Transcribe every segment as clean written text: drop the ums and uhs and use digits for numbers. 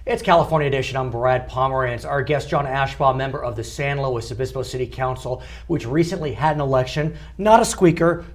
It's California Edition. I'm Brad Pomerance. Our guest, John Ashbaugh, member of the San Luis Obispo City Council, which recently had an election, not a squeaker,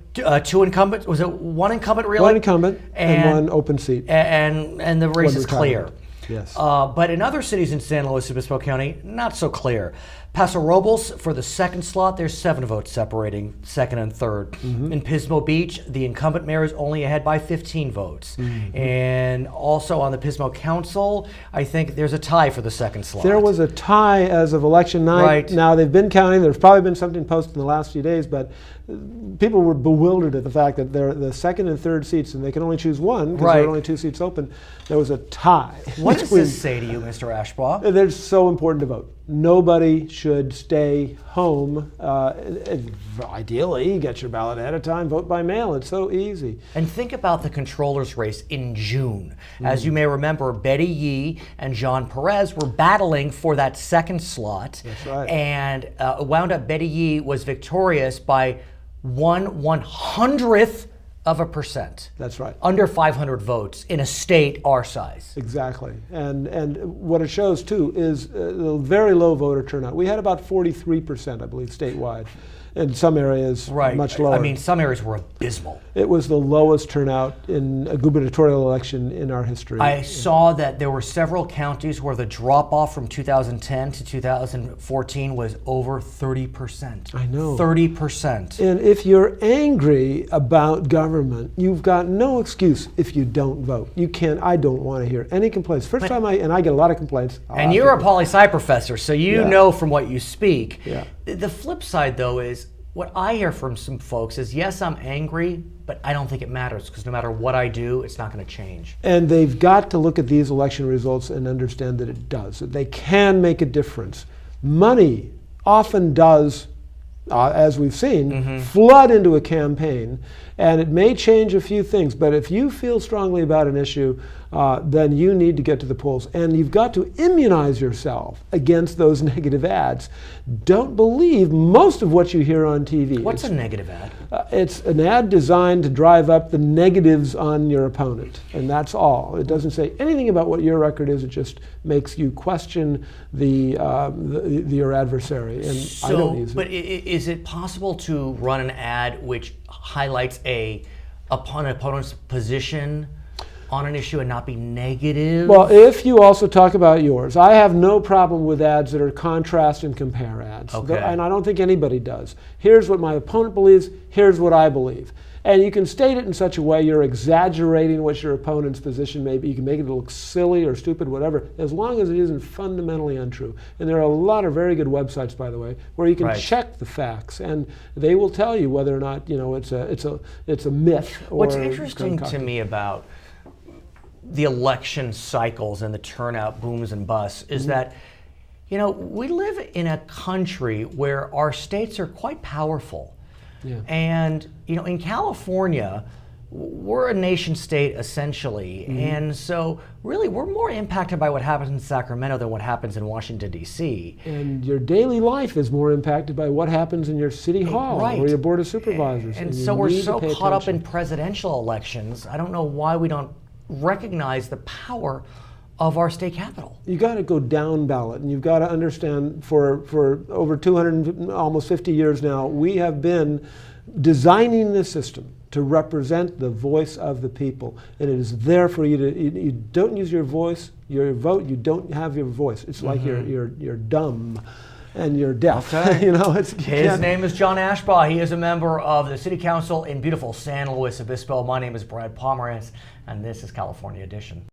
two incumbents. Was it one incumbent really? One incumbent and one open seat. And the race is clear. Yes. But in other cities in San Luis Obispo County, not so clear. Paso Robles, for the second slot, there's 7 votes separating second and third. Mm-hmm. In Pismo Beach, the incumbent mayor is only ahead by 15 votes. Mm-hmm. And also on the Pismo Council, I think there's a tie for the second slot. There was a tie as of election night. Right. Now they've been counting. There's probably been something posted in the last few days, but people were bewildered at the fact that they're the second and third seats, and they can only choose one because there are only 2 seats open. There was a tie. What does this say to you, Mr. Ashbaugh? They're so important to vote. Nobody should stay home. Ideally, get your ballot ahead of time, vote by mail. It's so easy. And think about the controller's race in June. As you may remember, Betty Yee and John Perez were battling for that second slot. That's right. And wound up Betty Yee was victorious by 1/100th of a percent. That's right. Under 500 votes in a state our size. Exactly. And what it shows, too, is the very low voter turnout. We had about 43%, I believe, statewide. In some areas, much lower. I mean, some areas were abysmal. It was the lowest turnout in a gubernatorial election in our history. I saw that there were several counties where the drop-off from 2010 to 2014 was over 30%. I know. 30%. And if you're angry about government, you've got no excuse if you don't vote. You can't. I don't want to hear any complaints. First time I get a lot of complaints. And you're a poli-sci professor, so you know from what you speak. Yeah. The flip side, though, is what I hear from some folks is, yes, I'm angry, but I don't think it matters because no matter what I do, it's not going to change. And they've got to look at these election results and understand that it does. That they can make a difference. Money often does, as we've seen, flood into a campaign, and it may change a few things, but if you feel strongly about an issue, then you need to get to the polls. And you've got to immunize yourself against those negative ads. Don't believe most of what you hear on TV. What's a negative ad? It's an ad designed to drive up the negatives on your opponent, and that's all. It doesn't say anything about what your record is. It just makes you question your adversary, and I don't use it. But is it possible to run an ad which highlights an opponent's position on an issue and not be negative? Well, if you also talk about yours, I have no problem with ads that are contrast and compare ads. Okay. And I don't think anybody does. Here's what my opponent believes, here's what I believe. And you can state it in such a way you're exaggerating what your opponent's position may be. You can make it look silly or stupid, whatever, as long as it isn't fundamentally untrue. And there are a lot of very good websites, by the way, where you can check the facts, and they will tell you whether or not it's a myth. Or what's interesting to me about the election cycles and the turnout booms and busts is that, we live in a country where our states are quite powerful. Yeah. And, in California, we're a nation state essentially. And so really we're more impacted by what happens in Sacramento than what happens in Washington, D.C. And your daily life is more impacted by what happens in your city hall or your board of supervisors. And so we're so caught up in presidential elections. I don't know why we don't recognize the power of our state capital. You got to go down ballot, and you've got to understand for over 200, almost 50 years now, we have been designing this system to represent the voice of the people, and it is there for you to. You don't use your voice, your vote. You don't have your voice. It's like you're dumb. And you're deaf. Okay. His name is John Ashbaugh. He is a member of the City Council in beautiful San Luis Obispo. My name is Brad Pomerance, and this is California Edition.